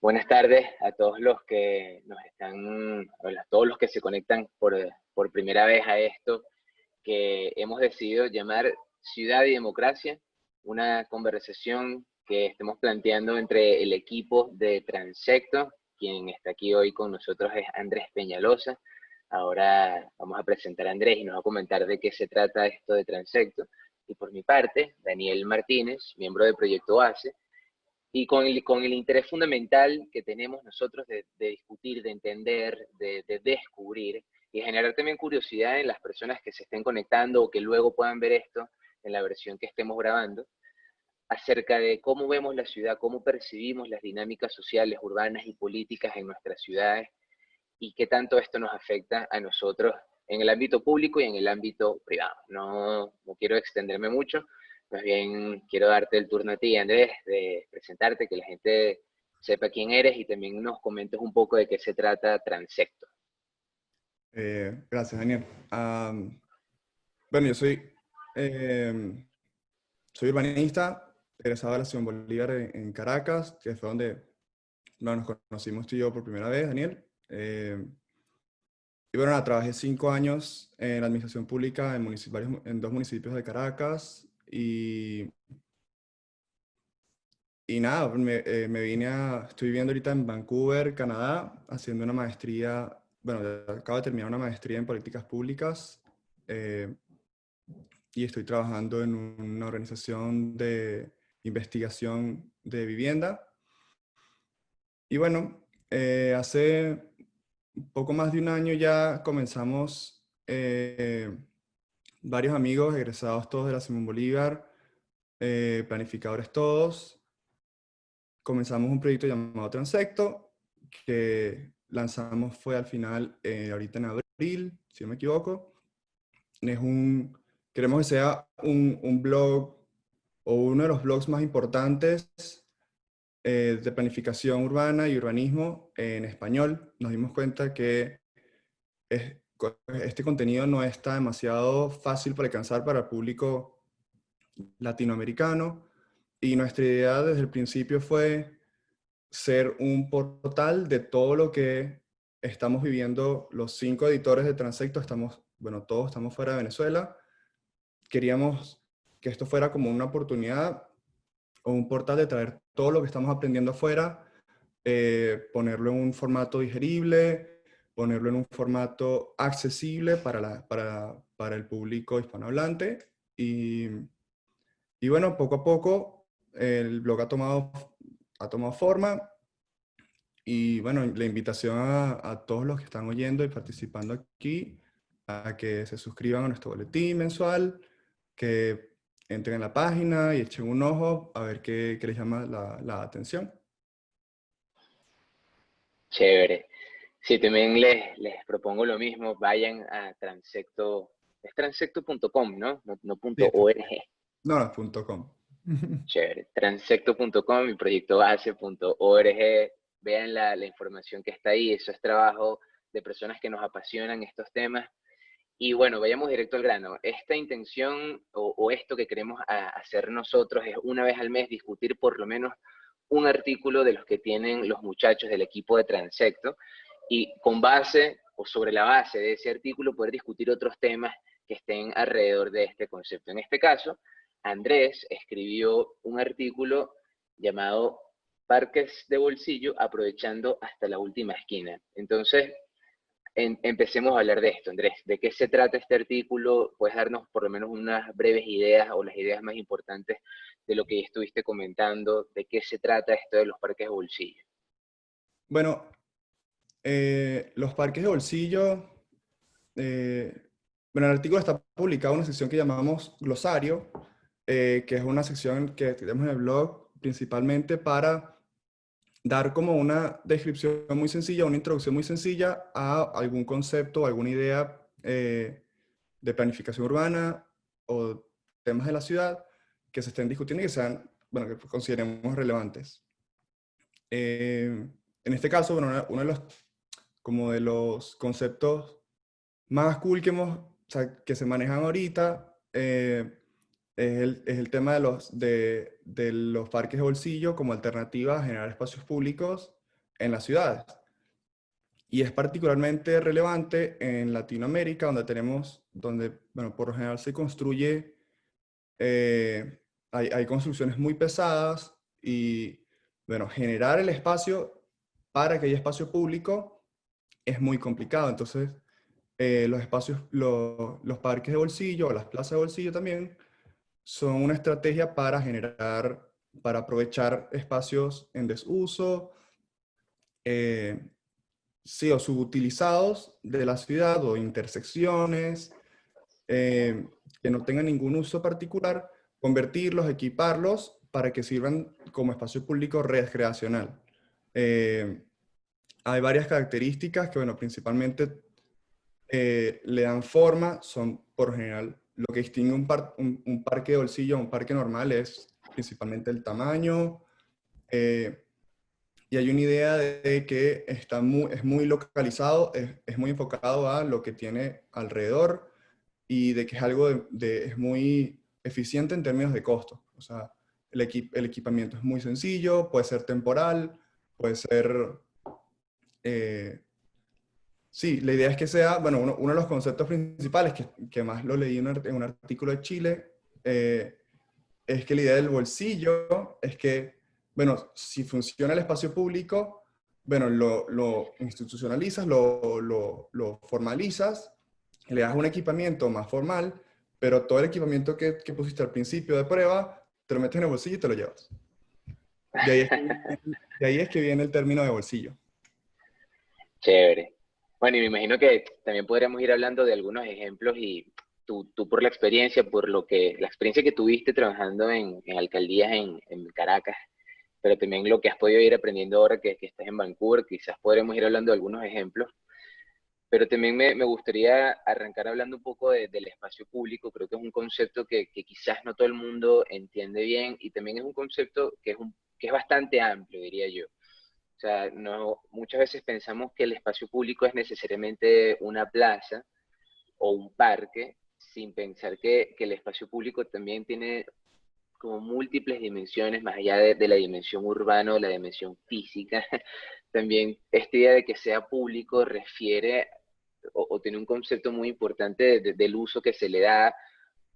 Buenas tardes a todos los que nos están, a todos los que se conectan por primera vez a esto que hemos decidido llamar Ciudad y Democracia, una conversación que estemos planteando entre el equipo de Transecto. Quien está aquí hoy con nosotros es Andrés Peñalosa. Ahora vamos a presentar a Andrés y nos va a comentar de qué se trata esto de Transecto. Y por mi parte, Daniel Martínez, miembro del Proyecto BASE, y con el interés fundamental que tenemos nosotros de discutir, de entender, de descubrir y generar también curiosidad en las personas que se estén conectando o que luego puedan ver esto en la versión que estemos grabando, acerca de cómo vemos la ciudad, cómo percibimos las dinámicas sociales, urbanas y políticas en nuestras ciudades y qué tanto esto nos afecta a nosotros en el ámbito público y en el ámbito privado. No quiero extenderme mucho, más bien quiero darte el turno a ti, Andrés, de presentarte, que la gente sepa quién eres y también nos comentes un poco de qué se trata Transecto. Gracias, Daniel. Bueno, yo soy urbanista, egresado de la Simón Bolívar en Caracas, que fue donde nos conocimos tú y yo por primera vez, Daniel. Y bueno, trabajé 5 años en la administración pública en 2 municipios de Caracas y nada, estoy viviendo ahorita en Vancouver, Canadá, haciendo una maestría, bueno, acabo de terminar una maestría en políticas públicas y estoy trabajando en una organización de investigación de vivienda. Y bueno, hace poco más de un año ya comenzamos varios amigos egresados todos de la Simón Bolívar, planificadores todos. Comenzamos un proyecto llamado Transecto, que lanzamos fue al final, ahorita en abril, si no me equivoco. Queremos que sea un blog o uno de los blogs más importantes de planificación urbana y urbanismo en español. Nos dimos cuenta que este contenido no está demasiado fácil para alcanzar para el público latinoamericano, y nuestra idea desde el principio fue ser un portal de todo lo que estamos viviendo los 5 editores de Transecto. Todos estamos fuera de Venezuela. Queríamos que esto fuera como una oportunidad o un portal de traer todo lo que estamos aprendiendo afuera, ponerlo en un formato digerible, ponerlo en un formato accesible para el público hispanohablante. Y bueno, poco a poco el blog ha tomado forma. Y bueno, la invitación a todos los que están oyendo y participando aquí a que se suscriban a nuestro boletín mensual, que entren en la página y echen un ojo a ver qué les llama la atención. Chévere. Sí, también les propongo lo mismo, vayan a Transecto, es transecto.com, ¿no? No Sí, .org. no, no, .com. Chévere. Transecto.com y proyectobase.org. Vean la información que está ahí. Eso es trabajo de personas que nos apasionan estos temas. Y bueno, vayamos directo al grano. Esta intención o esto que queremos hacer nosotros es una vez al mes discutir por lo menos un artículo de los que tienen los muchachos del equipo de Transecto y con base o sobre la base de ese artículo poder discutir otros temas que estén alrededor de este concepto. En este caso, Andrés escribió un artículo llamado Parques de Bolsillo aprovechando hasta la última esquina. Entonces, empecemos a hablar de esto, Andrés. ¿De qué se trata este artículo? ¿Puedes darnos por lo menos unas breves ideas o las ideas más importantes de lo que estuviste comentando? ¿De qué se trata esto de los parques de bolsillo? Bueno, los parques de bolsillo, bueno, el artículo está publicado en una sección que llamamos Glosario, que es una sección que tenemos en el blog principalmente para dar como una descripción muy sencilla, una introducción muy sencilla a algún concepto, alguna idea de planificación urbana o temas de la ciudad que se estén discutiendo y que sean, bueno, que consideremos relevantes. En este caso, bueno, uno de los, como de los conceptos más cool o sea, que se manejan ahorita es el tema de los parques de bolsillo como alternativa a generar espacios públicos en las ciudades. Y es particularmente relevante en Latinoamérica, donde bueno, por lo general se construye, hay construcciones muy pesadas y, bueno, generar el espacio para que haya espacio público es muy complicado. Entonces, los espacios, los parques de bolsillo, o las plazas de bolsillo también, son una estrategia para para aprovechar espacios en desuso, eh, sí, o subutilizados de la ciudad o intersecciones que no tengan ningún uso particular, convertirlos, equiparlos para que sirvan como espacio público recreacional. Eh, Hay varias características que, bueno, principalmente le dan forma, son por lo general lo que distingue un parque de bolsillo a un parque normal es principalmente el tamaño, eh, y hay una idea de que es muy localizado, es muy enfocado a lo que tiene alrededor y de que es algo es muy eficiente en términos de costo. O sea, el equipamiento es muy sencillo, puede ser temporal, puede ser... eh, sí, la idea es que sea, bueno, uno de los conceptos principales, que más lo leí en un artículo de Chile, es que la idea del bolsillo es que, bueno, si funciona el espacio público, bueno, lo institucionalizas, lo formalizas, le das un equipamiento más formal, pero todo el equipamiento que pusiste al principio de prueba, te lo metes en el bolsillo y te lo llevas. De ahí es que viene, de ahí es que viene el término de bolsillo. Chévere. Bueno, y me imagino que también podríamos ir hablando de algunos ejemplos y tú por la experiencia, la experiencia que tuviste trabajando en alcaldías en Caracas, pero también lo que has podido ir aprendiendo ahora que estás en Vancouver, quizás podremos ir hablando de algunos ejemplos, pero también me gustaría arrancar hablando un poco del espacio público. Creo que es un concepto que quizás no todo el mundo entiende bien y también es un concepto que es bastante amplio, diría yo. O sea, no, muchas veces pensamos que el espacio público es necesariamente una plaza o un parque, sin pensar que el espacio público también tiene como múltiples dimensiones, más allá de la dimensión urbana o la dimensión física. También esta idea de que sea público refiere o tiene un concepto muy importante del uso que se le da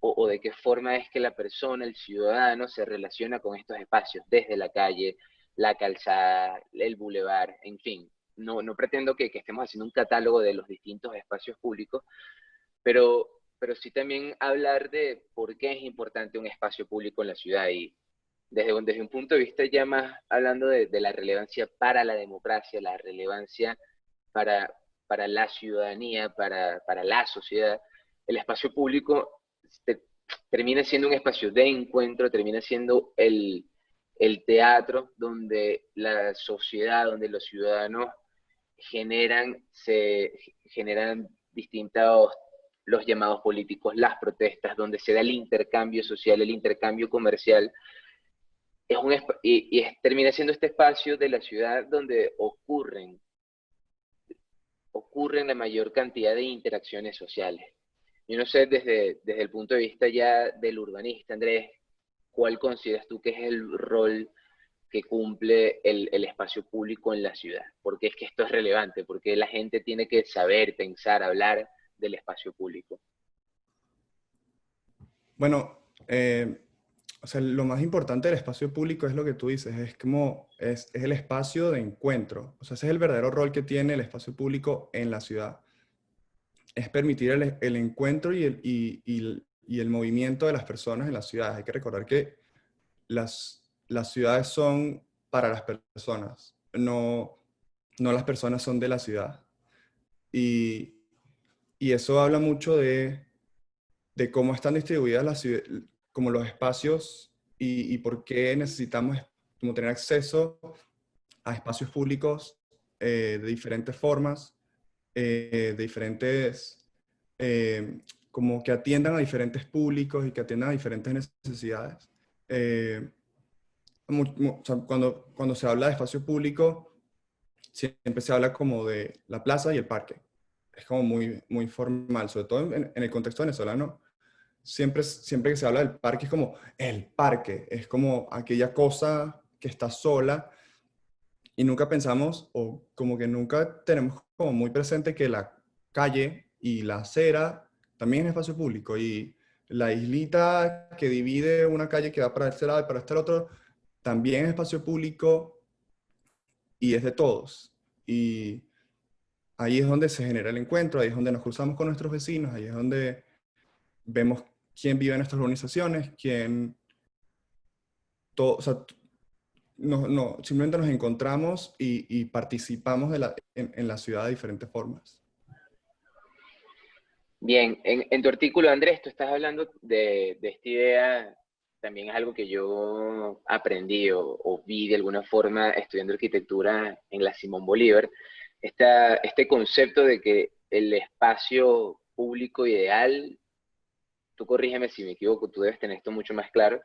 o de qué forma es que la persona, el ciudadano, se relaciona con estos espacios, desde la calle, la calzada, el bulevar, en fin. No pretendo que estemos haciendo un catálogo de los distintos espacios públicos, pero sí también hablar de por qué es importante un espacio público en la ciudad y desde un punto de vista ya más hablando de la relevancia para la democracia, la relevancia para, para la ciudadanía, para la sociedad, el espacio público te- termina siendo un espacio de encuentro, termina siendo el teatro donde la sociedad, donde los ciudadanos generan distintos, los llamados políticos, las protestas, donde se da el intercambio social, el intercambio comercial, termina siendo este espacio de la ciudad donde ocurren la mayor cantidad de interacciones sociales. Yo no sé, desde el punto de vista ya del urbanista, Andrés, ¿cuál consideras tú que es el rol que cumple el espacio público en la ciudad? Porque es que esto es relevante, porque la gente tiene que saber, pensar, hablar del espacio público. Bueno, o sea, lo más importante del espacio público es lo que tú dices, es el espacio de encuentro. O sea, ese es el verdadero rol que tiene el espacio público en la ciudad. Es permitir el encuentro y el movimiento de las personas en las ciudades. Hay que recordar que las ciudades son para las personas, no las personas son de la ciudad. Y, y eso habla mucho de cómo están distribuidas como los espacios y por qué necesitamos como tener acceso a espacios públicos de diferentes formas, de diferentes, eh, como que atiendan a diferentes públicos y que atiendan a diferentes necesidades. Eh, o sea, cuando se habla de espacio público, siempre se habla como de la plaza y el parque. Es como muy formal, sobre todo en el contexto venezolano. Siempre que se habla del parque es como el parque, es como aquella cosa que está sola y nunca pensamos, o como que nunca tenemos como muy presente que la calle y la acera también es espacio público, y la islita que divide una calle que va para este lado y para este otro también es espacio público y es de todos. Y ahí es donde se genera el encuentro, ahí es donde nos cruzamos con nuestros vecinos, ahí es donde vemos quién vive en nuestras organizaciones, quién, todo, o sea, simplemente nos encontramos y participamos en la ciudad de diferentes formas. Bien, en tu artículo, Andrés, tú estás hablando de esta idea, también es algo que yo aprendí o vi de alguna forma estudiando arquitectura en la Simón Bolívar, este concepto de que el espacio público ideal, tú corrígeme si me equivoco, tú debes tener esto mucho más claro,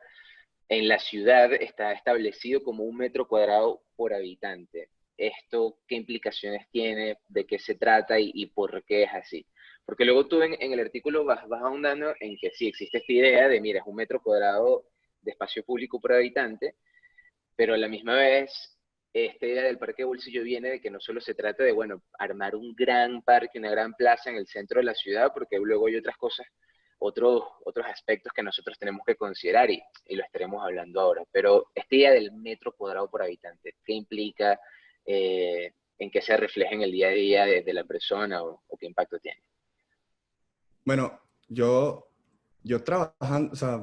en la ciudad está establecido como 1 metro cuadrado por habitante. ¿Esto qué implicaciones tiene? ¿De qué se trata y por qué es así? Porque luego tú en el artículo vas ahondando en que sí existe esta idea de, mira, es 1 metro cuadrado de espacio público por habitante, pero a la misma vez esta idea del parque de bolsillo viene de que no solo se trata de, bueno, armar un gran parque, una gran plaza en el centro de la ciudad, porque luego hay otras cosas, otros aspectos que nosotros tenemos que considerar y lo estaremos hablando ahora. Pero esta idea del metro cuadrado por habitante, ¿qué implica? ¿En qué se refleja en el día a día de la persona o qué impacto tiene? Bueno, yo trabajando, o sea,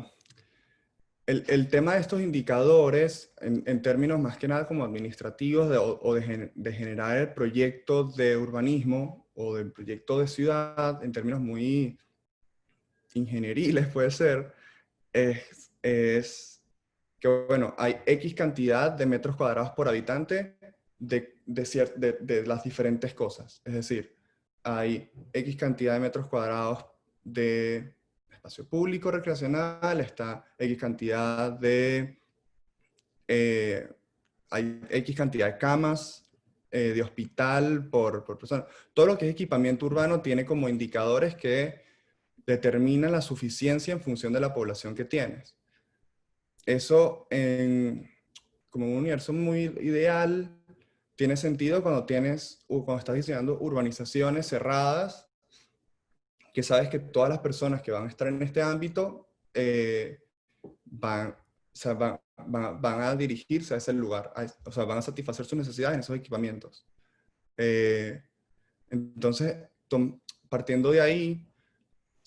el tema de estos indicadores, en términos más que nada como administrativos o de generar el proyecto de urbanismo o del proyecto de ciudad, en términos muy ingenieriles puede ser, es que, bueno, hay X cantidad de metros cuadrados por habitante de las diferentes cosas. Es decir, hay X cantidad de metros cuadrados de espacio público recreacional, está X cantidad eh, hay X cantidad de camas de hospital por persona. Todo lo que es equipamiento urbano tiene como indicadores que determinan la suficiencia en función de la población que tienes. Eso como un universo muy ideal tiene sentido cuando estás diseñando urbanizaciones cerradas, que sabes que todas las personas que van a estar en este ámbito van, o sea, van a dirigirse a ese lugar, o sea, van a satisfacer sus necesidades en esos equipamientos. Eh, entonces, partiendo de ahí,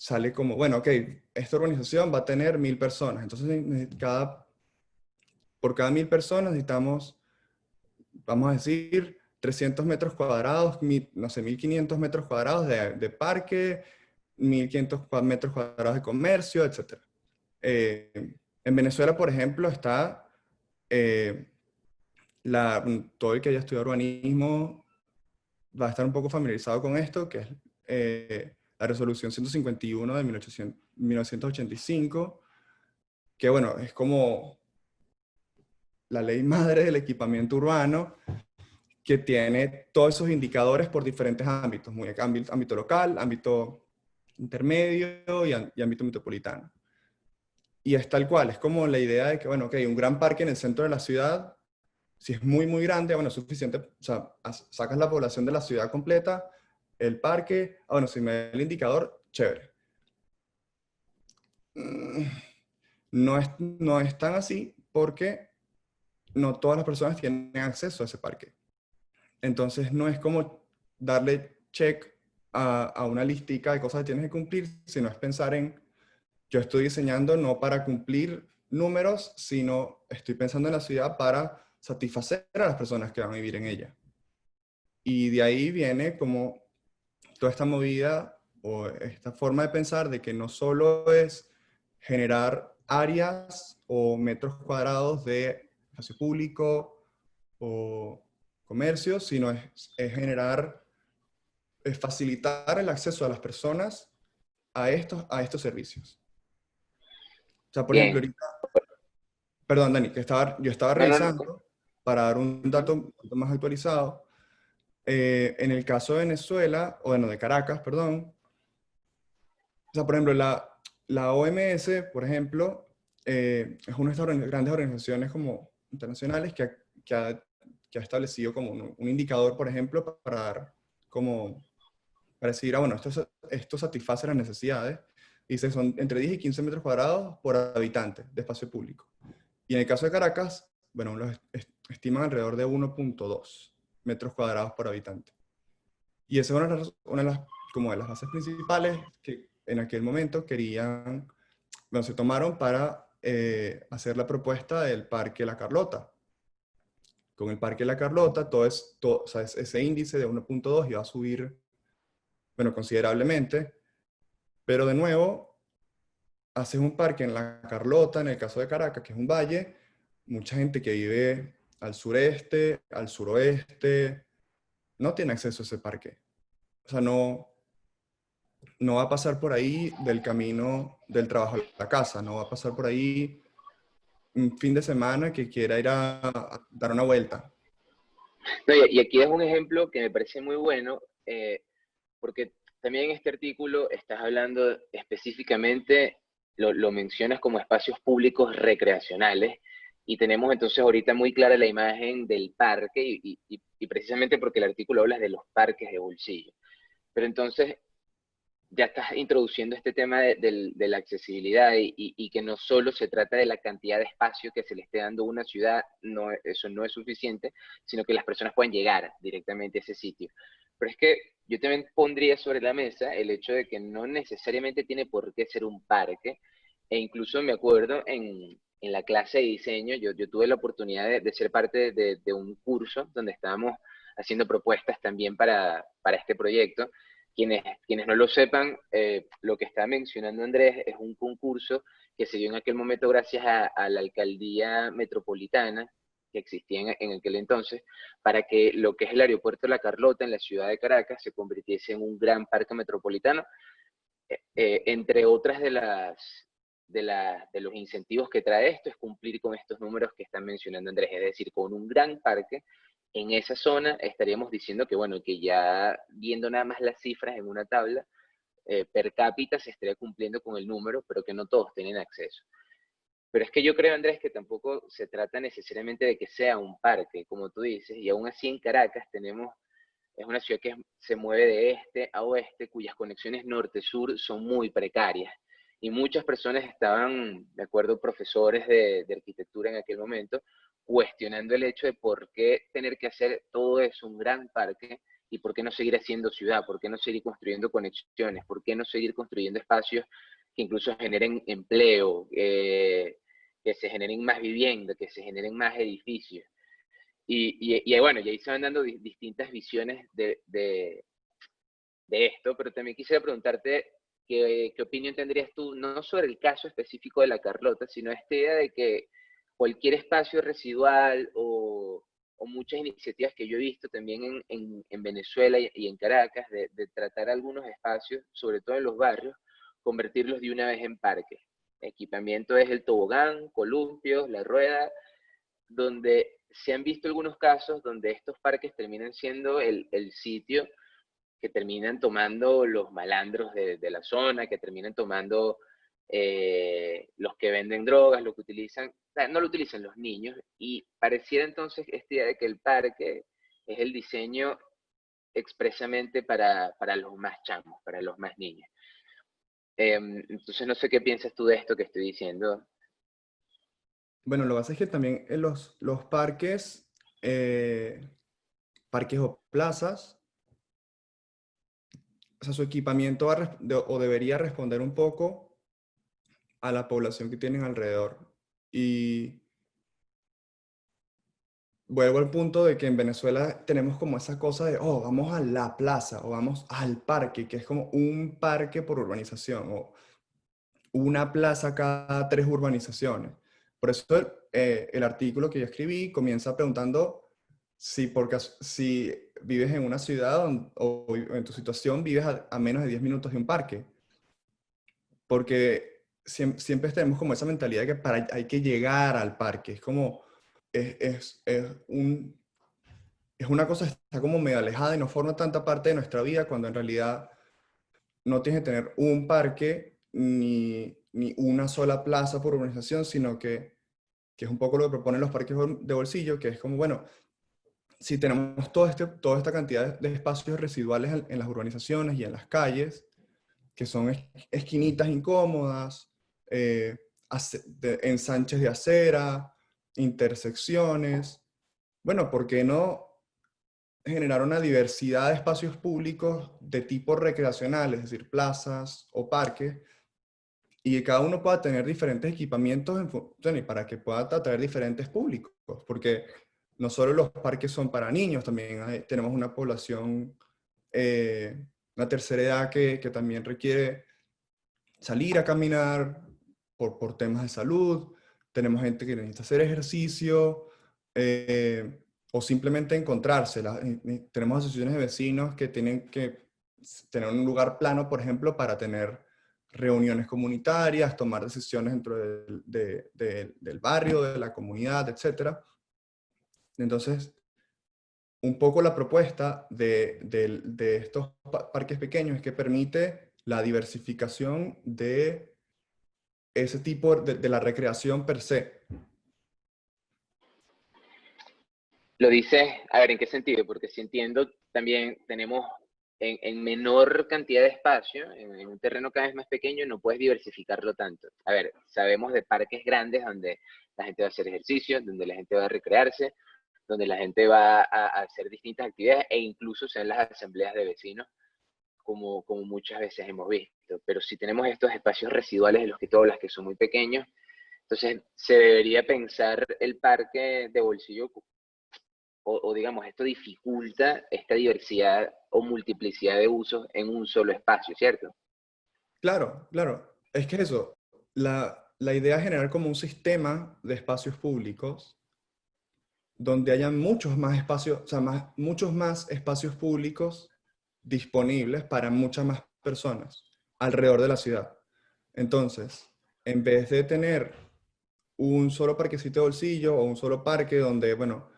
sale como, bueno, ok, esta urbanización va a tener 1000 personas, entonces por cada 1000 personas necesitamos, vamos a decir, 300 metros cuadrados, no sé, 1500 metros cuadrados de parque, 1500 metros cuadrados de comercio, etc. En Venezuela, por ejemplo, está eh, todo el que haya estudiado urbanismo va a estar un poco familiarizado con esto, que es la resolución 151 de 1985, que bueno, es como la ley madre del equipamiento urbano, que tiene todos esos indicadores por diferentes ámbitos, ámbito local, ámbito intermedio y ámbito metropolitano. Y es tal cual, es como la idea de que, bueno, ok, un gran parque en el centro de la ciudad, si es muy, muy grande, bueno, es suficiente, o sea, sacas la población de la ciudad completa, el parque, bueno, si me da el indicador, chévere. Mm, no es tan así porque no todas las personas tienen acceso a ese parque. Entonces no es como darle check a una listica de cosas que tienes que cumplir, sino es pensar en, yo estoy diseñando no para cumplir números, sino estoy pensando en la ciudad para satisfacer a las personas que van a vivir en ella. Y de ahí viene como toda esta movida o esta forma de pensar de que no solo es generar áreas o metros cuadrados de espacio público o comercio, sino es generar, es facilitar el acceso a las personas a estos servicios. O sea, por ejemplo, Bien, ahorita, perdón, Dani, yo estaba no, no, no. revisando para dar un dato un poquito más actualizado. En el caso de Venezuela, o bueno, de Caracas, perdón, o sea, por ejemplo, la OMS, por ejemplo, es una de estas grandes organizaciones como internacionales que ha que ha establecido como un indicador, por ejemplo, para dar como, para decir, bueno, esto satisface las necesidades. Dice, son entre 10 y 15 metros cuadrados por habitante de espacio público. Y en el caso de Caracas, bueno, los estiman alrededor de 1.2 metros cuadrados por habitante. Y esa es una de las, como de las bases principales que en aquel momento querían, bueno, se tomaron para hacer la propuesta del Parque La Carlota. Con el Parque La Carlota, o sea, ese índice de 1.2 iba a subir, bueno, considerablemente, pero de nuevo, haces un parque en La Carlota, en el caso de Caracas, que es un valle, mucha gente que vive al sureste, al suroeste, no tiene acceso a ese parque. O sea, no va a pasar por ahí del camino del trabajo a la casa, no va a pasar por ahí un fin de semana que quiera ir a dar una vuelta. No, y aquí es un ejemplo que me parece muy bueno, porque también en este artículo estás hablando específicamente, lo mencionas como espacios públicos recreacionales, y tenemos entonces ahorita muy clara la imagen del parque, y precisamente porque el artículo habla de los parques de bolsillo. Pero entonces ya estás introduciendo este tema de la accesibilidad y que no solo se trata de la cantidad de espacio que se le esté dando a una ciudad, no, eso no es suficiente, sino que las personas pueden llegar directamente a ese sitio. Pero es que yo también pondría sobre la mesa el hecho de que no necesariamente tiene por qué ser un parque, e incluso me acuerdo en la clase de diseño, yo tuve la oportunidad de ser parte de un curso donde estábamos haciendo propuestas también para este proyecto. Quienes no lo sepan, lo que está mencionando Andrés es un concurso que se dio en aquel momento gracias a la alcaldía metropolitana que existía en aquel entonces, para que lo que es el aeropuerto de La Carlota en la ciudad de Caracas se convirtiese en un gran parque metropolitano, entre otras de los incentivos que trae esto es cumplir con estos números que están mencionando Andrés, es decir, con un gran parque en esa zona estaríamos diciendo que, bueno, que ya viendo nada más las cifras en una tabla, per cápita se estaría cumpliendo con el número, pero que no todos tienen acceso. Pero es que yo creo, Andrés, que tampoco se trata necesariamente de que sea un parque, como tú dices, y aún así en Caracas es una ciudad que se mueve de este a oeste, cuyas conexiones norte-sur son muy precarias. Y muchas personas estaban, de acuerdo, profesores de arquitectura en aquel momento, cuestionando el hecho de por qué tener que hacer todo eso, un gran parque, y por qué no seguir haciendo ciudad, por qué no seguir construyendo conexiones, por qué no seguir construyendo espacios que incluso generen empleo, que se generen más vivienda, que se generen más edificios. Y bueno, y ahí se van dando distintas visiones de esto, pero también quisiera preguntarte qué opinión tendrías tú, no sobre el caso específico de la Carlota, sino esta idea de que cualquier espacio residual o muchas iniciativas que yo he visto también en Venezuela y en Caracas, de tratar algunos espacios, sobre todo en los barrios, convertirlos de una vez en parques. Equipamiento es el tobogán, columpios, la rueda, donde se han visto algunos casos donde estos parques terminan siendo el sitio que terminan tomando los malandros de la zona, que terminan tomando los que venden drogas, lo que utilizan, o sea, no lo utilizan los niños, y pareciera entonces esta idea de que el parque es el diseño expresamente para los más chamos, para los más niños. Entonces no sé qué piensas tú de esto que estoy diciendo. Bueno, lo que pasa es que también en los parques, parques o plazas, o sea, su equipamiento o debería responder un poco a la población que tienen alrededor. Y vuelvo al punto de que en Venezuela tenemos como esa cosa de, oh, vamos a la plaza o vamos al parque, que es como un parque por urbanización o una plaza cada 3 urbanizaciones. Por eso el artículo que yo escribí comienza preguntando si vives en una ciudad o en tu situación vives a menos de 10 minutos de un parque. Porque siempre tenemos como esa mentalidad de que hay que llegar al parque. Es como, es una cosa que está como medio alejada y no forma tanta parte de nuestra vida cuando en realidad no tienes que tener un parque ni una sola plaza por urbanización, sino que es un poco lo que proponen los parques de bolsillo, que es como, bueno, si tenemos toda esta cantidad de espacios residuales en las urbanizaciones y en las calles, que son esquinitas incómodas, ensanches de acera, intersecciones, bueno, ¿por qué no generar una diversidad de espacios públicos de tipo recreacional, es decir, plazas o parques, y que cada uno pueda tener diferentes equipamientos y para que pueda atraer diferentes públicos? Porque no solo los parques son para niños, también tenemos una población, una tercera edad que también requiere salir a caminar por temas de salud. Tenemos gente que necesita hacer ejercicio, o simplemente encontrarse. Tenemos asociaciones de vecinos que tienen que tener un lugar plano, por ejemplo, para tener reuniones comunitarias, tomar decisiones dentro del barrio, de la comunidad, etc. Entonces, un poco la propuesta de estos parques pequeños es que permite la diversificación de ese tipo de la recreación per se. Lo dices, a ver, ¿en qué sentido? Porque si entiendo, también tenemos en menor cantidad de espacio, en un terreno cada vez más pequeño, no puedes diversificarlo tanto. A ver, sabemos de parques grandes donde la gente va a hacer ejercicio, donde la gente va a recrearse, donde la gente va a hacer distintas actividades e incluso sean las asambleas de vecinos, como muchas veces hemos visto. Pero si tenemos estos espacios residuales de los que tú hablas, que son muy pequeños, entonces se debería pensar el parque de bolsillo o digamos, esto dificulta esta diversidad o multiplicidad de usos en un solo espacio, ¿cierto? Claro, claro. Es que eso, la idea es generar como un sistema de espacios públicos donde haya muchos más espacios, o sea, muchos más espacios públicos disponibles para muchas más personas alrededor de la ciudad. Entonces, en vez de tener un solo parquecito de bolsillo o un solo parque donde, bueno,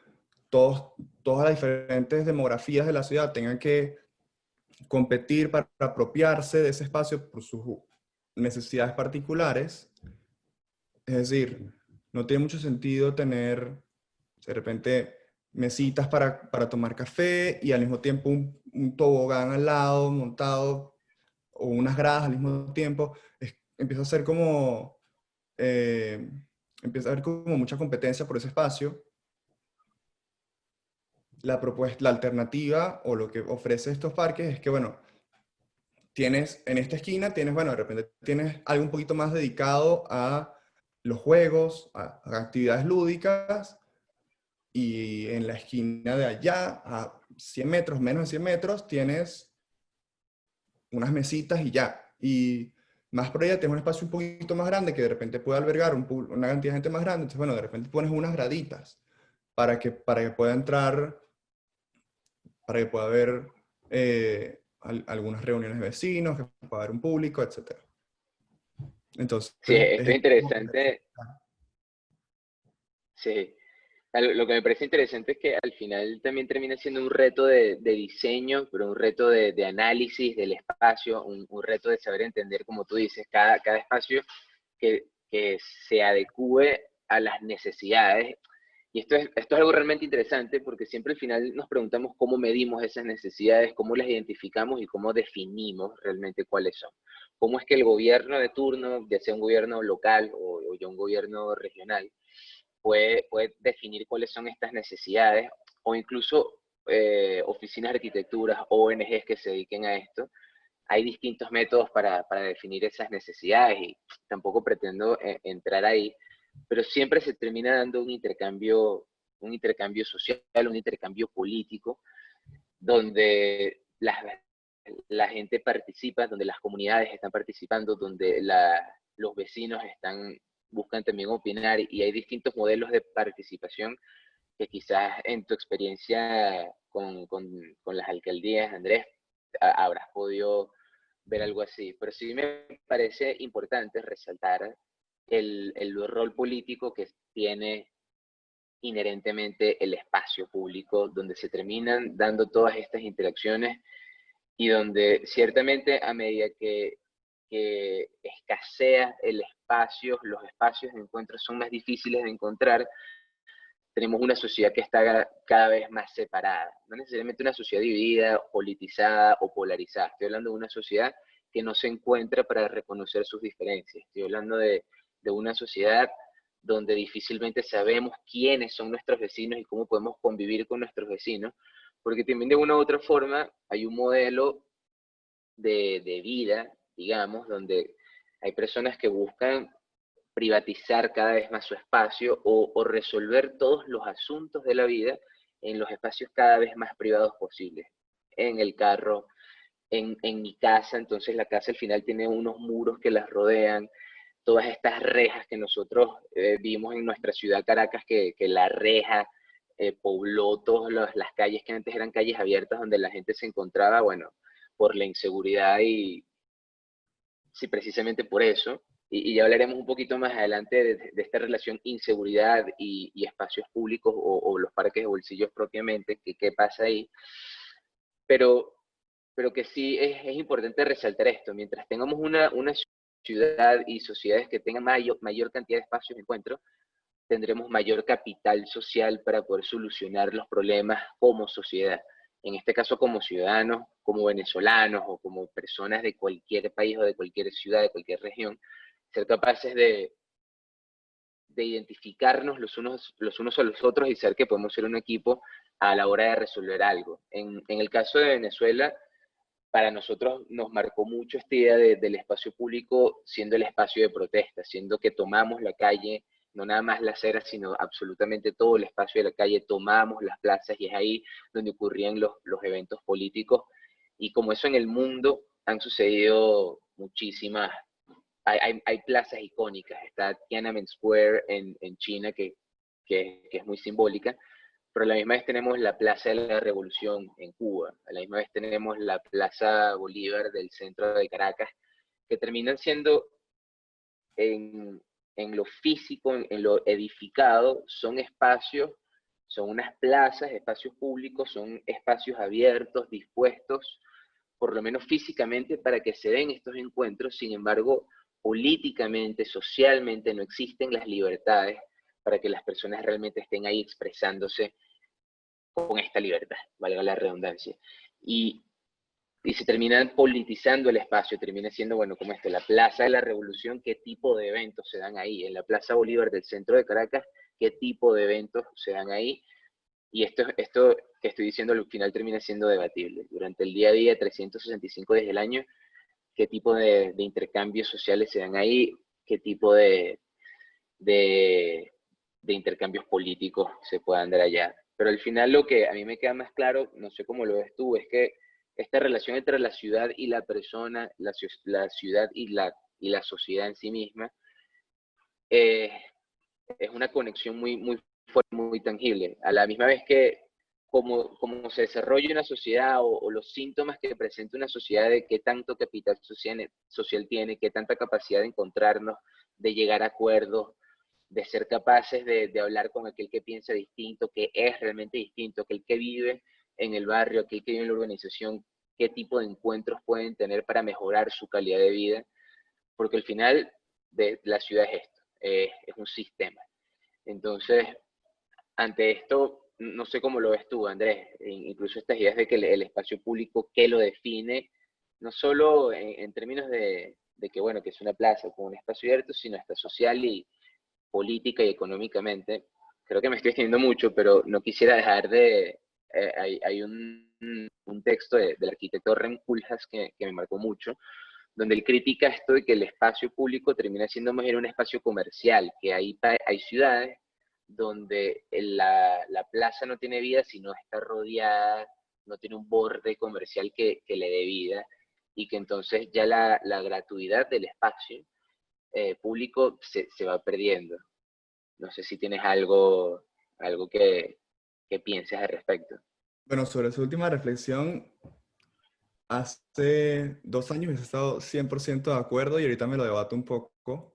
todas las diferentes demografías de la ciudad tengan que competir para apropiarse de ese espacio por sus necesidades particulares, es decir, no tiene mucho sentido tener de repente mesitas para tomar café y al mismo tiempo un tobogán al lado montado o unas gradas al mismo tiempo. Empieza a ser como, eh, empieza a haber como mucha competencia por ese espacio. La propuesta, la alternativa o lo que ofrece estos parques es que, bueno, en esta esquina tienes, bueno, de repente tienes algo un poquito más dedicado a los juegos, a actividades lúdicas, y en la esquina de allá, a 100 metros, menos de 100 metros, tienes unas mesitas y ya. Y más por allá tienes un espacio un poquito más grande que de repente puede albergar una cantidad de gente más grande. Entonces, bueno, de repente pones unas graditas para que pueda entrar, para que pueda haber algunas reuniones de vecinos, que pueda haber un público, etc. Entonces, Sí, esto es como interesante. Sí, lo que me parece interesante es que al final también termina siendo un reto de diseño, pero un reto de análisis del espacio, un reto de saber entender, como tú dices, cada espacio que se adecue a las necesidades. Y esto es algo realmente interesante porque siempre al final nos preguntamos cómo medimos esas necesidades, cómo las identificamos y cómo definimos realmente cuáles son. ¿Cómo es que el gobierno de turno, ya sea un gobierno local o ya un gobierno regional, puede definir cuáles son estas necesidades o incluso oficinas de arquitectura, ONGs que se dediquen a esto? Hay distintos métodos para definir esas necesidades y tampoco pretendo entrar ahí, pero siempre se termina dando un intercambio social, un intercambio político, donde la gente participa, donde las comunidades están participando, donde los vecinos buscan también opinar y hay distintos modelos de participación que quizás en tu experiencia con las alcaldías, Andrés, habrás podido ver algo así. Pero sí me parece importante resaltar el rol político que tiene inherentemente el espacio público, donde se terminan dando todas estas interacciones y donde ciertamente a medida que escasea el espacio, los espacios de encuentro son más difíciles de encontrar, tenemos una sociedad que está cada vez más separada. No necesariamente una sociedad dividida, politizada o polarizada. Estoy hablando de una sociedad que no se encuentra para reconocer sus diferencias. Estoy hablando de una sociedad donde difícilmente sabemos quiénes son nuestros vecinos y cómo podemos convivir con nuestros vecinos, porque también de una u otra forma hay un modelo de vida, digamos, donde hay personas que buscan privatizar cada vez más su espacio o resolver todos los asuntos de la vida en los espacios cada vez más privados posibles. En el carro, en mi casa, entonces la casa al final tiene unos muros que las rodean, todas estas rejas que nosotros vimos en nuestra ciudad Caracas, que la reja pobló todas las calles que antes eran calles abiertas donde la gente se encontraba, bueno, por la inseguridad y sí, precisamente por eso. Y ya hablaremos un poquito más adelante de esta relación inseguridad y espacios públicos o los parques de bolsillos propiamente, que qué pasa ahí. Pero, pero que sí es importante resaltar esto. Mientras tengamos una ciudad y sociedades que tengan mayor cantidad de espacios de encuentro, tendremos mayor capital social para poder solucionar los problemas como sociedad. En este caso, como ciudadanos, como venezolanos o como personas de cualquier país o de cualquier ciudad, de cualquier región, ser capaces de identificarnos los unos a los otros y saber que podemos ser un equipo a la hora de resolver algo. En el caso de Venezuela, para nosotros nos marcó mucho esta idea del espacio público siendo el espacio de protesta, siendo que tomamos la calle, no nada más la acera, sino absolutamente todo el espacio de la calle, tomamos las plazas y es ahí donde ocurrían los eventos políticos. Y como eso en el mundo han sucedido muchísimas, hay plazas icónicas, está Tiananmen Square en China, que es muy simbólica, pero a la misma vez tenemos la Plaza de la Revolución en Cuba, a la misma vez tenemos la Plaza Bolívar del centro de Caracas, que terminan siendo en lo físico, en lo edificado, son espacios, son unas plazas, espacios públicos, son espacios abiertos, dispuestos, por lo menos físicamente, para que se den estos encuentros. Sin embargo, políticamente, socialmente, no existen las libertades para que las personas realmente estén ahí expresándose con esta libertad, valga la redundancia. Y se terminan politizando el espacio, termina siendo, bueno, como la Plaza de la Revolución, qué tipo de eventos se dan ahí, en la Plaza Bolívar del centro de Caracas, qué tipo de eventos se dan ahí, y esto que estoy diciendo al final termina siendo debatible. Durante el día a día, 365 días del año, qué tipo de intercambios sociales se dan ahí, qué tipo de, de intercambios políticos se puedan dar allá. Pero al final lo que a mí me queda más claro, no sé cómo lo ves tú, es que esta relación entre la ciudad y la persona, la ciudad y la sociedad en sí misma, eh, es una conexión muy fuerte, muy tangible. A la misma vez que como se desarrolla una sociedad o los síntomas que presenta una sociedad de qué tanto capital social tiene, qué tanta capacidad de encontrarnos, de llegar a acuerdos, de ser capaces de hablar con aquel que piensa distinto, que es realmente distinto, aquel que vive en el barrio, aquel que vive en la urbanización, qué tipo de encuentros pueden tener para mejorar su calidad de vida, porque al final de la ciudad es esto, es un sistema. Entonces, ante esto, no sé cómo lo ves tú, Andrés, incluso estas ideas de que el espacio público, ¿qué lo define? No solo en términos de que, bueno, que es una plaza o un espacio abierto, sino hasta social y política y económicamente. Creo que me estoy extendiendo mucho, pero no quisiera dejar de... hay un texto del arquitecto Rem Koolhaas que me marcó mucho, donde él critica esto de que el espacio público termina siendo más bien un espacio comercial, que hay ciudades donde la plaza no tiene vida, sino está rodeada, no tiene un borde comercial que le dé vida, y que entonces ya la gratuidad del espacio público se va perdiendo. No sé si tienes algo que pienses al respecto. Bueno, sobre su última reflexión, hace 2 años he estado 100% de acuerdo y ahorita me lo debato un poco.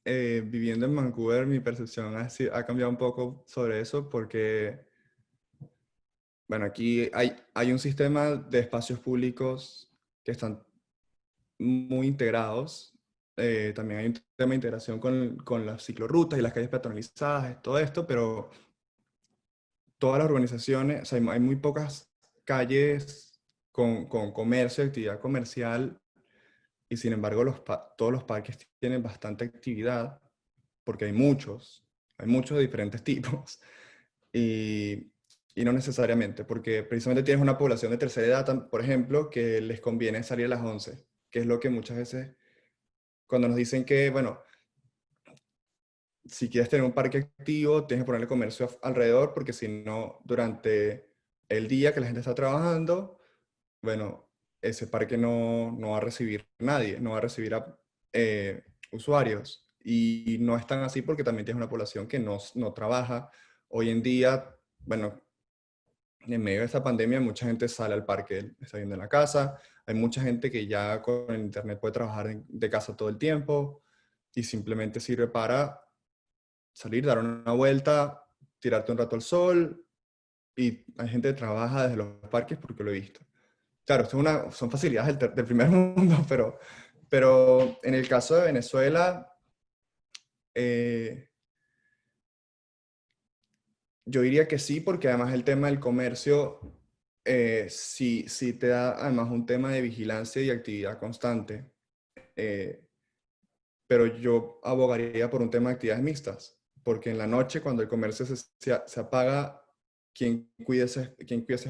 Viviendo en Vancouver, mi percepción ha cambiado un poco sobre eso porque, bueno, aquí hay un sistema de espacios públicos que están muy integrados también hay un tema de integración con las ciclorrutas y las calles peatonalizadas, todo esto, pero todas las urbanizaciones, o sea, hay muy pocas calles con comercio, actividad comercial, y sin embargo todos los parques tienen bastante actividad, porque hay muchos de diferentes tipos, y, y no necesariamente, porque precisamente tienes una población de tercera edad, por ejemplo, que les conviene salir a las 11, que es lo que muchas veces, cuando nos dicen que, bueno, si quieres tener un parque activo, tienes que ponerle comercio alrededor, porque si no, durante el día que la gente está trabajando, bueno, ese parque no va a recibir nadie, no va a recibir usuarios. Y no es tan así porque también tienes una población que no trabaja. Hoy en día, bueno, en medio de esta pandemia, mucha gente sale al parque, está viendo en la casa. Hay mucha gente que ya con el internet puede trabajar de casa todo el tiempo y simplemente sirve para salir, dar una vuelta, tirarte un rato al sol, y hay gente que trabaja desde los parques porque lo he visto. Claro, son facilidades del primer mundo, pero en el caso de Venezuela, eh, yo diría que sí, porque además el tema del comercio sí te da además un tema de vigilancia y actividad constante. Eh, pero yo abogaría por un tema de actividades mixtas, porque en la noche, cuando el comercio se apaga, quién cuida ese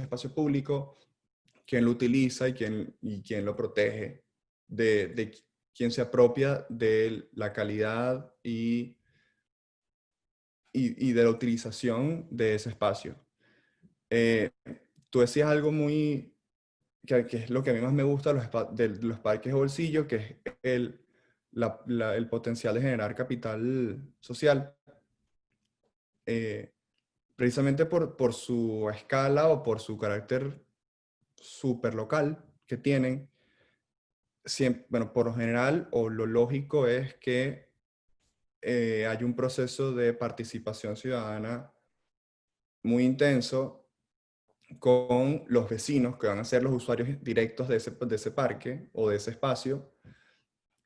espacio público, quién lo utiliza y quién lo protege, de quién se apropia de la calidad y de la utilización de ese espacio. Eh, Tú decías algo que es lo que a mí más me gusta de los parques de bolsillo, que es el potencial de generar capital social. Eh, Precisamente por su escala o por su carácter súper local que tienen, bueno, por lo general o lo lógico es que hay un proceso de participación ciudadana muy intenso con los vecinos que van a ser los usuarios directos de ese parque o de ese espacio.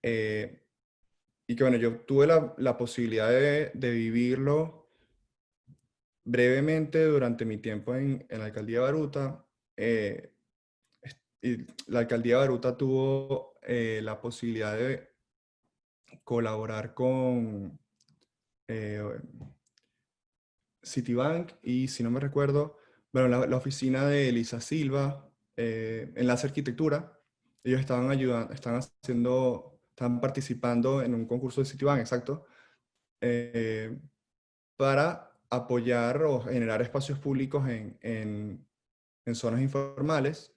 eh, y que bueno, yo tuve la posibilidad de vivirlo brevemente durante mi tiempo en la alcaldía de Baruta. eh, y la alcaldía de Baruta tuvo la posibilidad de colaborar con eh, Citibank y, si no me recuerdo, bueno, la oficina de Elisa Silva, Enlace Arquitectura. Ellos estaban ayudando, estaban participando en un concurso de Citibank, exacto, eh, para apoyar o generar espacios públicos en zonas informales.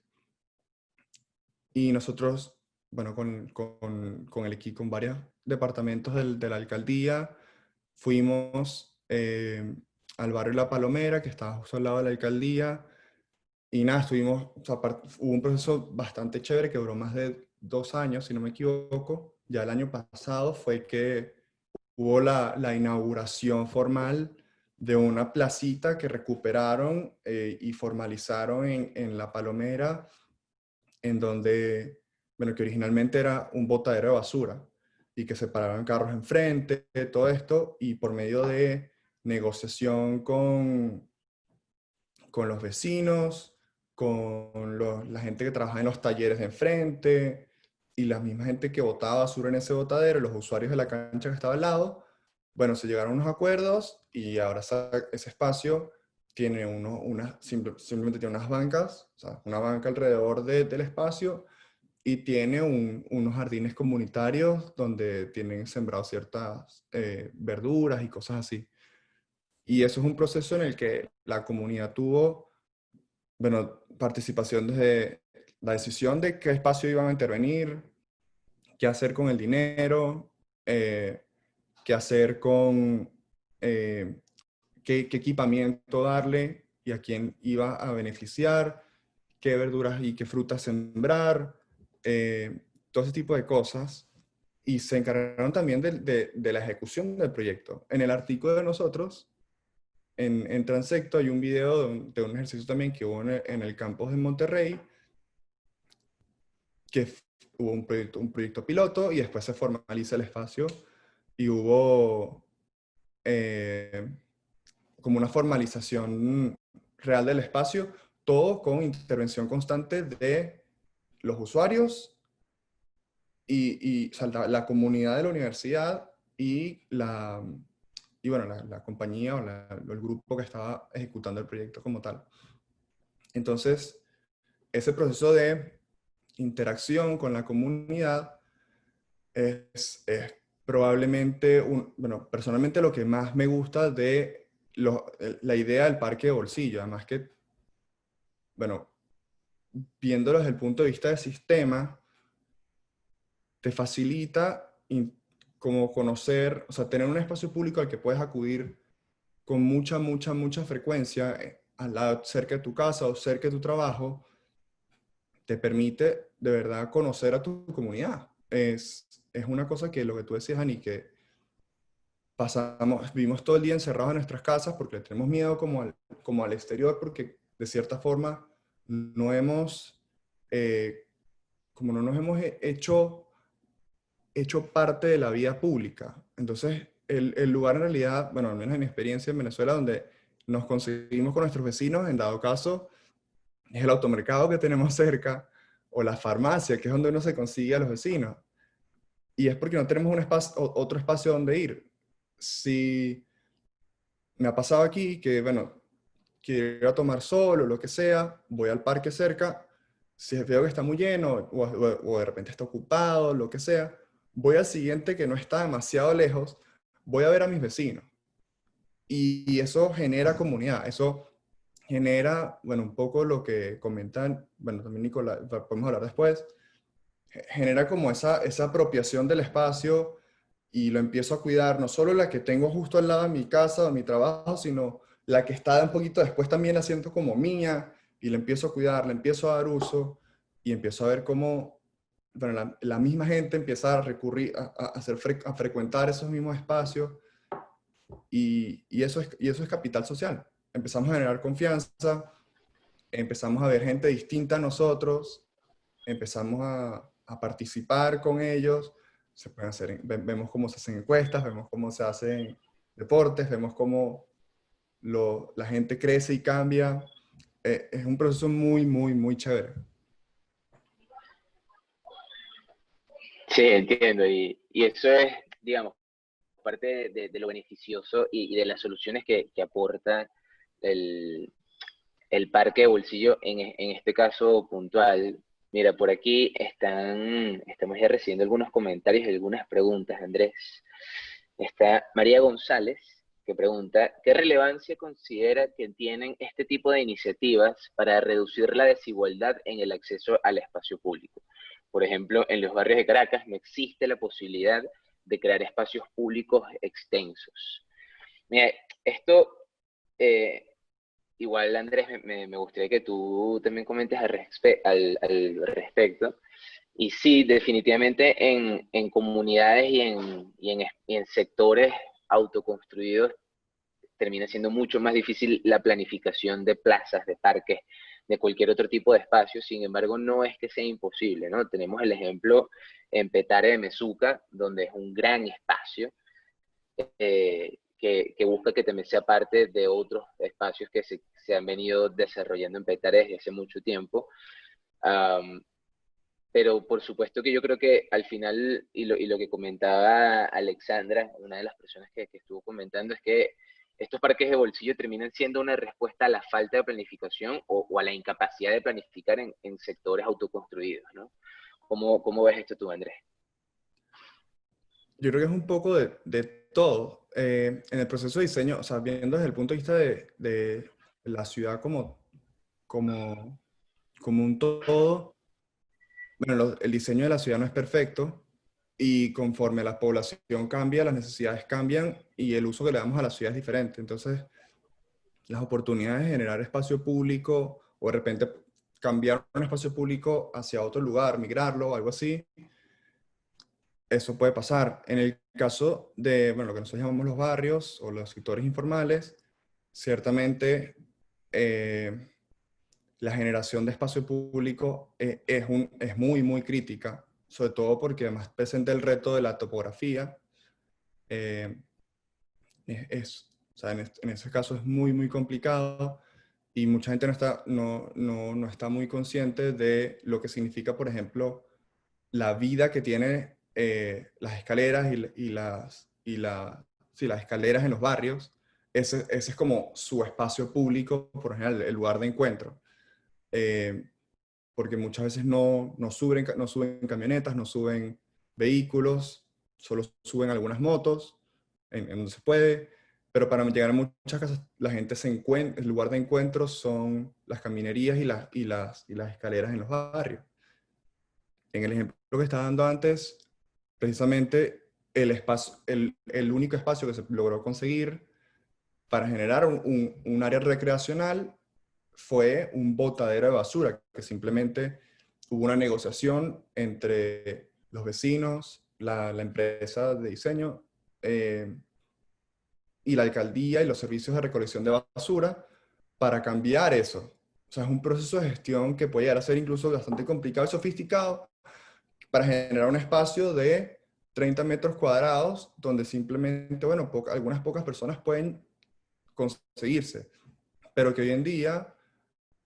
Y nosotros, bueno, con el equipo, con varios departamentos de la alcaldía, fuimos al barrio La Palomera, que estaba justo al lado de la alcaldía, y nada, o sea, hubo un proceso bastante chévere que duró más de 2 años, si no me equivoco. Ya el año pasado fue que hubo la inauguración formal de una placita que recuperaron y formalizaron en La Palomera, en donde, bueno, que originalmente era un botadero de basura y que se paraban carros enfrente, todo esto, y por medio de negociación con los vecinos, con la gente que trabaja en los talleres de enfrente y la misma gente que botaba basura en ese botadero, los usuarios de la cancha que estaba al lado, bueno, se llegaron a unos acuerdos y ahora ese espacio tiene simplemente tiene unas bancas, o sea, una banca alrededor del espacio, y tiene unos jardines comunitarios donde tienen sembrados ciertas verduras y cosas así. Y eso es un proceso en el que la comunidad tuvo, bueno, participación desde la decisión de qué espacio iban a intervenir, qué hacer con el dinero, qué hacer eh, qué equipamiento darle y a quién iba a beneficiar, qué verduras y qué frutas sembrar, eh, todo ese tipo de cosas. Y se encargaron también de la ejecución del proyecto. En el artículo de nosotros, en Transecto, hay un video de un ejercicio también que hubo en el campus de Monterrey, que hubo un proyecto piloto y después se formaliza el espacio y hubo como una formalización real del espacio, todo con intervención constante de los usuarios o sea, la comunidad de la universidad y bueno, la compañía o el grupo que estaba ejecutando el proyecto como tal. Entonces, ese proceso de interacción con la comunidad es probablemente, bueno, personalmente lo que más me gusta de la idea del parque de bolsillo. Además que, bueno, viéndolo desde el punto de vista del sistema, te facilita como conocer, o sea, tener un espacio público al que puedes acudir con mucha frecuencia, cerca de tu casa o cerca de tu trabajo, te permite de verdad conocer a tu comunidad. Es una cosa que lo que tú decías, Ani, que vivimos todo el día encerrados en nuestras casas porque le tenemos miedo como al exterior, porque de cierta forma no hemos, como no nos hemos hecho parte de la vida pública. Entonces, el lugar en realidad, bueno, al menos en mi experiencia en Venezuela, donde nos conseguimos con nuestros vecinos, en dado caso, es el automercado que tenemos cerca, o la farmacia, que es donde uno se consigue a los vecinos. Y es porque no tenemos otro espacio donde ir. Si me ha pasado aquí que, bueno, quiero ir a tomar sol o lo que sea, voy al parque cerca, si veo que está muy lleno o de repente está ocupado, lo que sea, voy al siguiente que no está demasiado lejos, voy a ver a mis vecinos. Y eso genera comunidad, eso genera, bueno, un poco lo que comentan, bueno, también Nicolás, podemos hablar después, genera como esa apropiación del espacio y lo empiezo a cuidar, no solo la que tengo justo al lado de mi casa o de mi trabajo, sino la que está un poquito después también la siento como mía y la empiezo a cuidar, le empiezo a dar uso y empiezo a ver cómo bueno, la misma gente empieza a recurrir a frecuentar esos mismos espacios y eso es capital social. Empezamos a generar confianza, empezamos a ver gente distinta a nosotros, empezamos a participar con ellos, se pueden hacer, vemos cómo se hacen encuestas, vemos cómo se hacen deportes, vemos cómo la gente crece y cambia. Es un proceso muy chévere. Sí, entiendo. Y eso es, digamos, parte de lo beneficioso y de las soluciones que aporta el, el parque de bolsillo en este caso puntual. Mira, por aquí estamos ya recibiendo algunos comentarios y algunas preguntas, Andrés. Está María González, que pregunta, ¿qué relevancia considera que tienen este tipo de iniciativas para reducir la desigualdad en el acceso al espacio público? Por ejemplo, en los barrios de Caracas no existe la posibilidad de crear espacios públicos extensos. Mira, esto, eh, igual Andrés, me gustaría que tú también comentes al respecto. Y sí, definitivamente en comunidades y en sectores autoconstruidos termina siendo mucho más difícil la planificación de plazas, de parques, de cualquier otro tipo de espacio. Sin embargo, no es que sea imposible, ¿no? Tenemos el ejemplo en Petare de Mezuca, donde es un gran espacio que busca que también sea parte de otros espacios que se han venido desarrollando en Petare desde hace mucho tiempo. Um, pero por supuesto que yo creo que al final, y lo que comentaba Alexandra, una de las personas que estuvo comentando, es que estos parques de bolsillo terminan siendo una respuesta a la falta de planificación o a la incapacidad de planificar en sectores autoconstruidos, ¿no? ¿Cómo ves esto tú, Andrés? Yo creo que es un poco de todo. En el proceso de diseño, o sea, viendo desde el punto de vista de la ciudad como, como un todo, bueno, el diseño de la ciudad no es perfecto y conforme la población cambia, las necesidades cambian y el uso que le damos a la ciudad es diferente. Entonces, las oportunidades de generar espacio público o de repente cambiar un espacio público hacia otro lugar, migrarlo o algo así, eso puede pasar. En el caso de, bueno, lo que nosotros llamamos los barrios o los sectores informales, ciertamente eh, la generación de espacio público es muy, muy crítica, sobre todo porque además presenta el reto de la topografía. eh, o sea, en ese caso es muy, muy complicado y mucha gente no está muy consciente de lo que significa, por ejemplo, la vida que tiene las escaleras sí, las escaleras en los barrios. Ese es como su espacio público, por ejemplo, el lugar de encuentro. Eh, Porque muchas veces no suben camionetas, no suben vehículos, solo suben algunas motos en donde se puede, pero para llegar a muchas casas la gente se encuentra, el lugar de encuentro son las caminerías y las escaleras en los barrios. En el ejemplo que estaba dando antes, precisamente el único espacio que se logró conseguir para generar un área recreacional fue un botadero de basura, que simplemente hubo una negociación entre los vecinos, la empresa de diseño eh, y la alcaldía y los servicios de recolección de basura para cambiar eso. O sea, es un proceso de gestión que puede llegar a ser incluso bastante complicado y sofisticado para generar un espacio de 30 metros cuadrados donde simplemente, bueno, algunas pocas personas pueden conseguirse, pero que hoy en día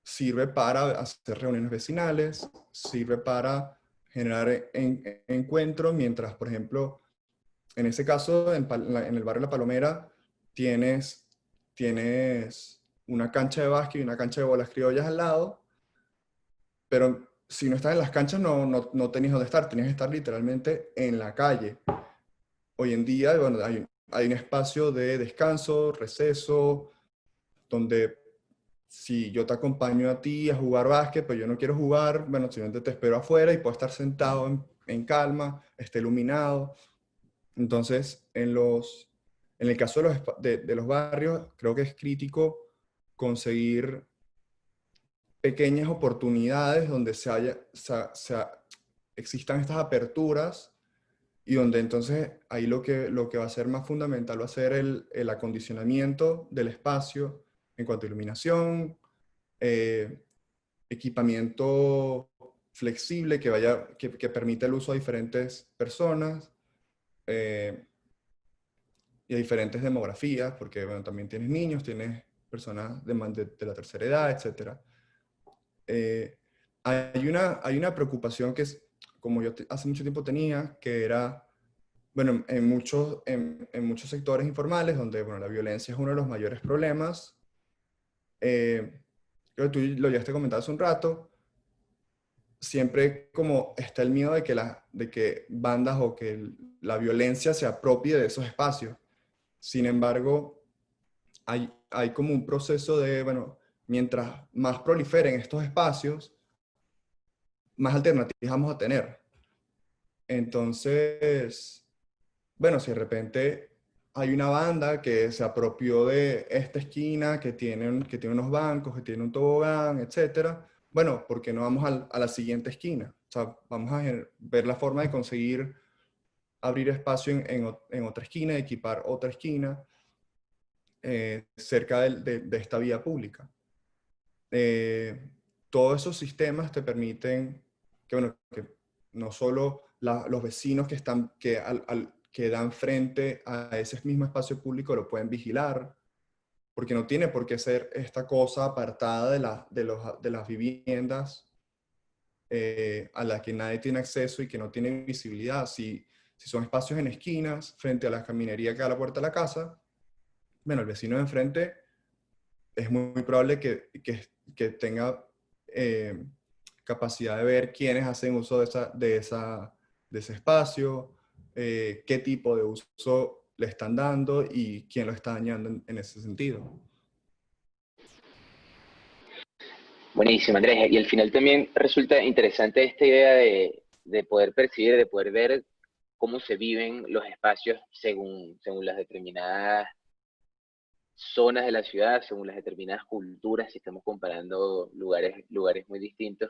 sirve para hacer reuniones vecinales, sirve para generar encuentros, mientras, por ejemplo, en ese caso, en el barrio La Palomera, tienes, tienes una cancha de básquet y una cancha de bolas criollas al lado, pero si no estás en las canchas no tenías dónde estar, tenías que estar literalmente en la calle. Hoy en día, bueno, hay un espacio de descanso, receso, donde si yo te acompaño a ti a jugar básquet, pero yo no quiero jugar, bueno, simplemente te espero afuera y puedo estar sentado en calma, esté iluminado. Entonces, en el caso de los barrios, creo que es crítico conseguir pequeñas oportunidades donde existan estas aperturas y donde entonces ahí lo que va a ser más fundamental va a ser el acondicionamiento del espacio en cuanto a iluminación, eh, equipamiento flexible que permita el uso a diferentes personas eh, y a diferentes demografías, porque bueno, también tienes niños, tienes personas de la tercera edad, etcétera. Eh, hay una preocupación que es, como yo hace mucho tiempo tenía, que era, bueno, en muchos sectores informales, donde bueno, la violencia es uno de los mayores problemas. Creo que tú lo ya te comentado hace un rato, siempre como está el miedo de que bandas o que la violencia se apropie de esos espacios. Sin embargo, hay como un proceso de, bueno, mientras más proliferen estos espacios, más alternativas vamos a tener. Entonces, bueno, si de repente hay una banda que se apropió de esta esquina, que tiene unos bancos, que tiene un tobogán, etcétera, bueno, ¿por qué no vamos a la siguiente esquina? O sea, vamos a ver la forma de conseguir abrir espacio en otra esquina, equipar otra esquina cerca de esta vía pública. Eh, Todos esos sistemas te permiten que, bueno, que no solo los vecinos que dan frente a ese mismo espacio público lo pueden vigilar, porque no tiene por qué ser esta cosa apartada de las viviendas a las que nadie tiene acceso y que no tiene visibilidad. Si son espacios en esquinas, frente a la caminería que da a la puerta de la casa, bueno, el vecino de enfrente es muy probable que tenga eh, capacidad de ver quiénes hacen uso de ese espacio, qué tipo de uso le están dando y quién lo está dañando en ese sentido. Buenísimo, Andrés. Y al final también resulta interesante esta idea de poder percibir, de poder ver cómo se viven los espacios según las determinadas zonas de la ciudad, según las determinadas culturas, si estamos comparando lugares muy distintos,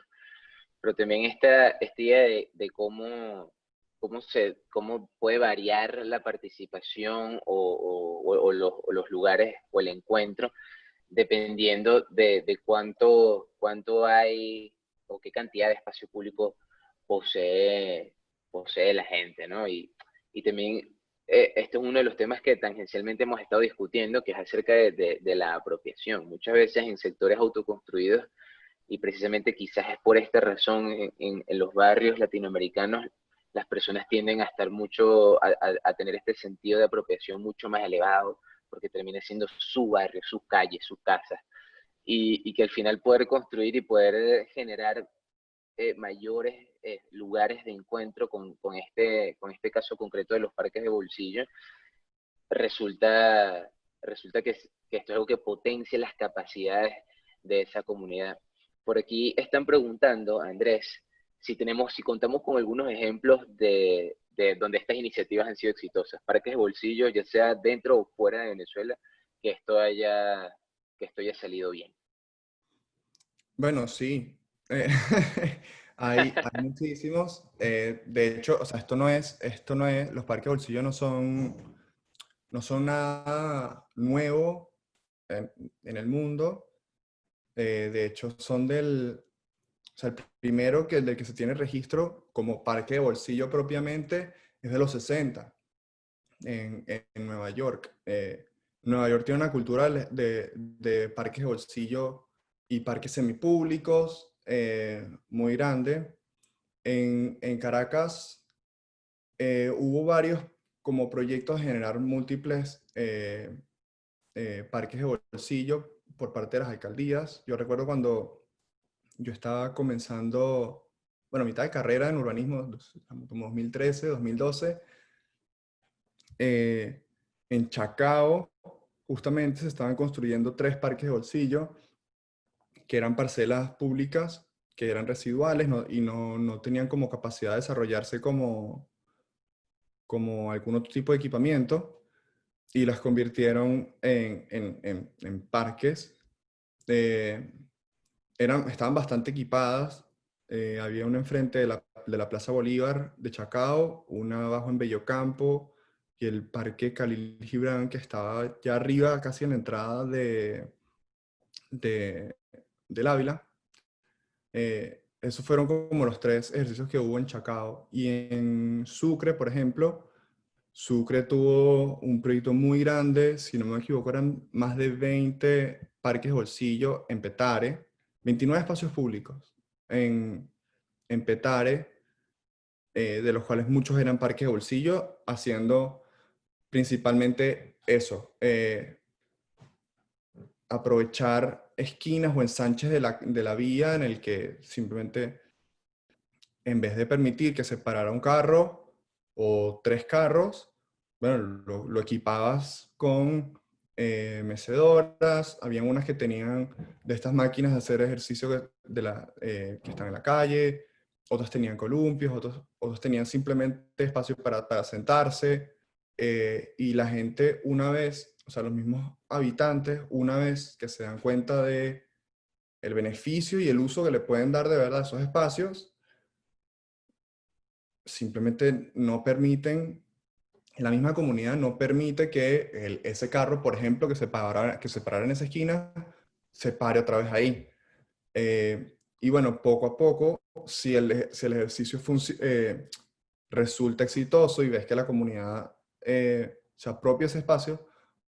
pero también esta idea de cómo puede variar la participación o los lugares o el encuentro dependiendo de cuánto hay o qué cantidad de espacio público posee, posee la gente, ¿no? Y también este es uno de los temas que tangencialmente hemos estado discutiendo, que es acerca de la apropiación. Muchas veces en sectores autoconstruidos, y precisamente quizás es por esta razón en los barrios latinoamericanos, las personas tienden a estar mucho, a tener este sentido de apropiación mucho más elevado, porque termina siendo su barrio, su calle, su casa, y que al final poder construir y poder generar mayores lugares de encuentro con este caso concreto de los parques de bolsillo, resulta, resulta que esto es algo que potencia las capacidades de esa comunidad. Por aquí están preguntando, Andrés, si contamos con algunos ejemplos de donde estas iniciativas han sido exitosas, parques de bolsillo, ya sea dentro o fuera de Venezuela, que que esto haya salido bien. Bueno, sí. Eh, hay muchísimos. De hecho, o sea, los parques de bolsillo no son nada nuevo en el mundo. De hecho, o sea, el primero del que se tiene registro como parque de bolsillo propiamente es de los 60 en Nueva York. Nueva York tiene una cultura de parques de bolsillo y parques semipúblicos muy grande. En Caracas hubo varios como proyectos de generar múltiples parques de bolsillo por parte de las alcaldías. Yo recuerdo cuando yo estaba comenzando, bueno, mitad de carrera en urbanismo, como 2013, 2012, eh, en Chacao, justamente se estaban construyendo 3 parques de bolsillo, que eran parcelas públicas, que eran residuales y no tenían como capacidad de desarrollarse como algún otro tipo de equipamiento, y las convirtieron en parques. Eh, estaban bastante equipadas. Había una enfrente de la Plaza Bolívar de Chacao, una abajo en Bellocampo y el Parque Khalil Gibran, que estaba ya arriba, casi en la entrada de, del Ávila. Esos fueron como los 3 ejercicios que hubo en Chacao. Y en Sucre, por ejemplo, Sucre tuvo un proyecto muy grande, si no me equivoco, eran más de 20 parques de bolsillo en Petare, 29 espacios públicos en Petare, de los cuales muchos eran parques de bolsillo, haciendo principalmente eso, aprovechar esquinas o ensanches de la vía en el que simplemente, en vez de permitir que se parara un carro o 3 carros, bueno, lo equipabas con mecedoras. Habían unas que tenían de estas máquinas de hacer ejercicio que están en la calle, otras tenían columpios, otros tenían simplemente espacio para sentarse. Y la gente, una vez, o sea, los mismos habitantes, una vez que se dan cuenta de el beneficio y el uso que le pueden dar de verdad a esos espacios, simplemente no permiten, la misma comunidad no permite que ese carro, por ejemplo, que se parara en esa esquina, se pare otra vez ahí. Y bueno, poco a poco, si el ejercicio resulta exitoso y ves que la comunidad se apropia ese espacio,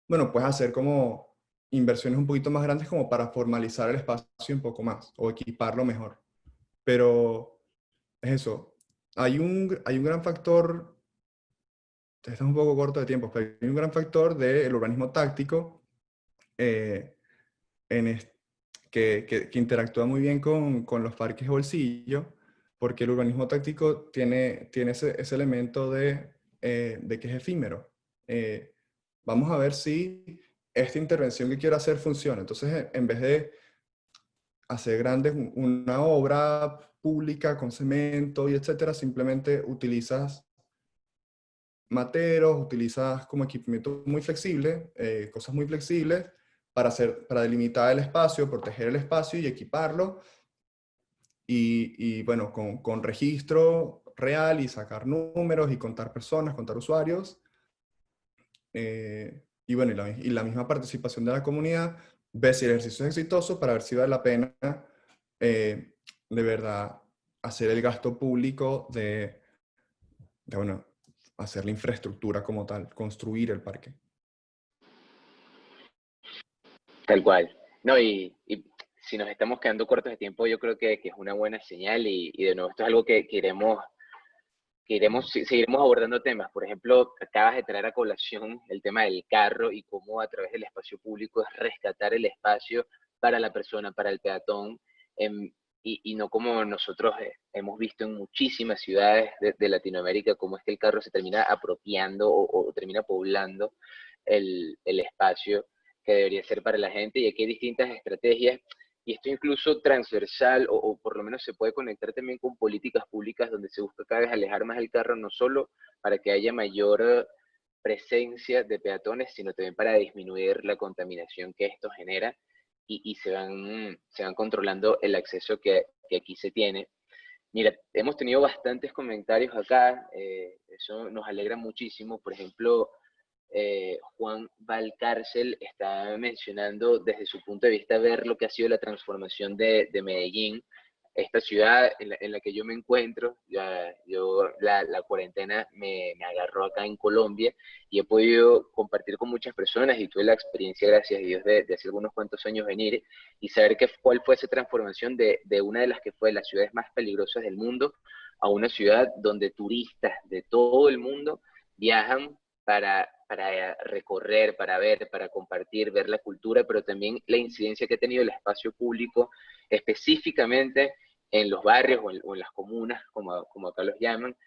bueno, puedes hacer como inversiones un poquito más grandes como para formalizar el espacio un poco más o equiparlo mejor. Pero es eso. Hay un gran factor, este es un poco corto de tiempo, pero hay un gran factor del urbanismo táctico eh, en que interactúa muy bien con los parques de bolsillo, porque el urbanismo táctico tiene ese elemento de que es efímero. Eh, Vamos a ver si esta intervención que quiero hacer funciona. Entonces, en vez de hacer una obra pública con cemento y etcétera, simplemente utilizas materos, utilizas como equipamiento muy flexible, cosas muy flexibles para delimitar el espacio, proteger el espacio y equiparlo. Y bueno, con registro real y sacar números y contar personas, contar usuarios. Y bueno, y la misma participación de la comunidad, ver si el ejercicio es exitoso para ver si vale la pena de verdad hacer el gasto público bueno, hacer la infraestructura como tal, construir el parque. Tal cual. No, y si nos estamos quedando cortos de tiempo, yo creo que es una buena señal y de nuevo esto es algo que seguiremos abordando temas. Por ejemplo, acabas de traer a colación el tema del carro y cómo a través del espacio público es rescatar el espacio para la persona, para el peatón, em, y no como nosotros hemos visto en muchísimas ciudades de Latinoamérica, cómo es que el carro se termina apropiando o termina poblando el espacio que debería ser para la gente. Y aquí hay distintas estrategias y esto incluso transversal o por lo menos se puede conectar también con políticas públicas donde se busca cada vez alejar más el carro, no solo para que haya mayor presencia de peatones, sino también para disminuir la contaminación que esto genera y se van controlando el acceso que aquí se tiene. Mira, hemos tenido bastantes comentarios acá, eso nos alegra muchísimo. Por ejemplo, Juan Valcárcel está mencionando desde su punto de vista ver lo que ha sido la transformación de Medellín, esta ciudad en la que yo me encuentro. La cuarentena me agarró acá en Colombia y he podido compartir con muchas personas y tuve la experiencia, gracias a Dios, de hace algunos cuantos años venir y saber cuál fue esa transformación de una de las que fue las ciudades más peligrosas del mundo a una ciudad donde turistas de todo el mundo viajan para recorrer, para ver, para compartir, ver la cultura, pero también la incidencia que ha tenido el espacio público, específicamente en los barrios o en las comunas, como acá los llaman,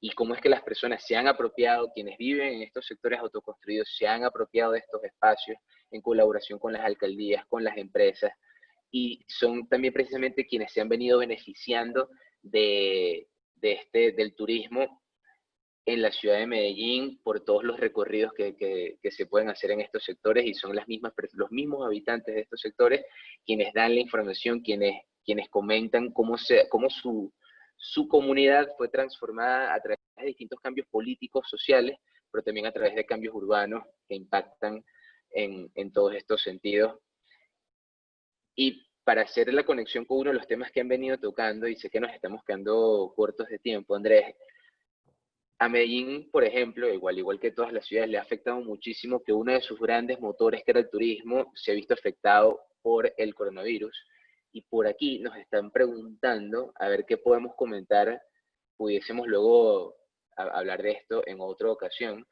y cómo es que las personas se han apropiado, quienes viven en estos sectores autoconstruidos, se han apropiado de estos espacios en colaboración con las alcaldías, con las empresas, y son también precisamente quienes se han venido beneficiando del turismo en la ciudad de Medellín por todos los recorridos que se pueden hacer en estos sectores y son los mismos habitantes de estos sectores quienes dan la información, quienes comentan cómo su comunidad fue transformada a través de distintos cambios políticos, sociales, pero también a través de cambios urbanos que impactan en todos estos sentidos. Y para hacer la conexión con uno de los temas que han venido tocando, y sé que nos estamos quedando cortos de tiempo, Andrés, a Medellín, por ejemplo, igual que todas las ciudades, le ha afectado muchísimo que uno de sus grandes motores, que era el turismo, se ha visto afectado por el coronavirus. Y por aquí nos están preguntando, a ver qué podemos comentar, pudiésemos luego hablar de esto en otra ocasión.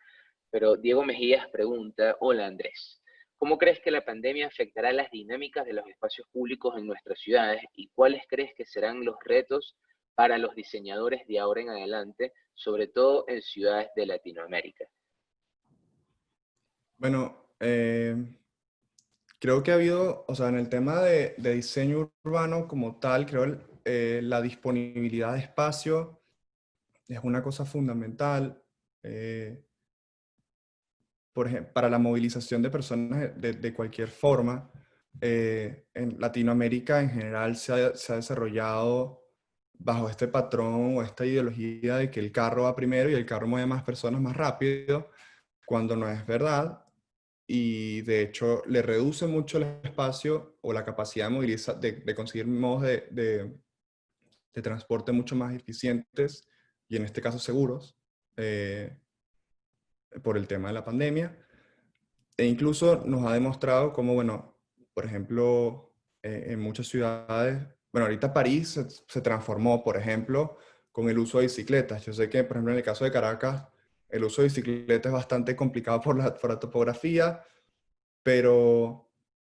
Pero Diego Mejías pregunta, hola Andrés, ¿cómo crees que la pandemia afectará las dinámicas de los espacios públicos en nuestras ciudades y cuáles crees que serán los retos para los diseñadores de ahora en adelante, sobre todo en ciudades de Latinoamérica? Bueno, creo que ha habido, o sea, en el tema de diseño urbano como tal, creo la disponibilidad de espacio es una cosa fundamental. Por ejemplo, para la movilización de personas de cualquier forma. En Latinoamérica en general se ha desarrollado bajo este patrón o esta ideología de que el carro va primero y el carro mueve más personas más rápido, cuando no es verdad. Y de hecho le reduce mucho el espacio o la capacidad de conseguir modos de transporte mucho más eficientes y en este caso seguros, por el tema de la pandemia. E incluso nos ha demostrado cómo, bueno, por ejemplo, en muchas ciudades, bueno, ahorita París se transformó, por ejemplo, con el uso de bicicletas. Yo sé que, por ejemplo, en el caso de Caracas, el uso de bicicletas es bastante complicado por la topografía, pero